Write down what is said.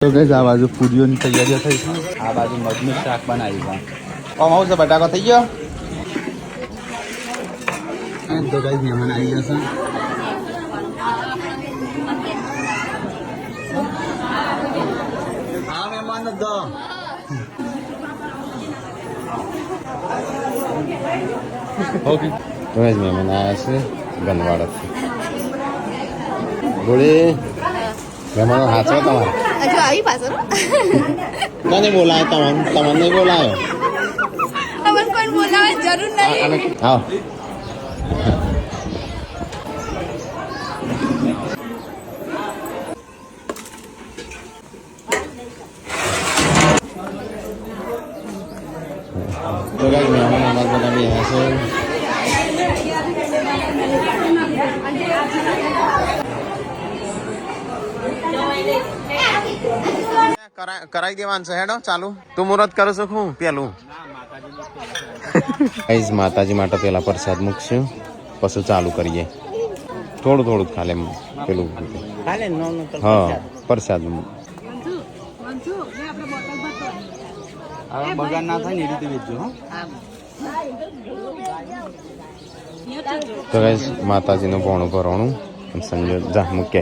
તો ગઈસ આ બાજુ પૂરીઓની તૈયારીઓ થઈ છે. આ બાજુ મગનું શાક બનાવી છે. આમ આવું છે બટાકો થઈ ગયો. તો ગઈસ મહેમાન આવી જશે. હા મહેમાન તો ઓકે તો ગઈસ મહેમાન આવ્યા છે ગનવાડાથી. ગોળી મહેમાનો હાચવા તમારે હજુ આવી પાછળ કોને બોલાય તમને નહીં બોલાયો. અમને કોઈ બોલાવે જરૂર નહીં. આવો તો ગાઈસ મહેમાન અમારા બધા બી હશે. કરાઈ દેવાનું છે હેડો ચાલુ. તું મુહૂર્ત કરો છો હું પેલું ગાઈસ માતાજી માટે પેલા પ્રસાદ મૂકશું પછી ચાલુ કરીએ. થોડું થોડું ખાલે પેલું હા પ્રસાદ બગાડ ના થાય ને એ રીતે વેચજો. તો ગાઈસ માતાજીનું પોણું ભરવાનું સંજય જા મૂકે.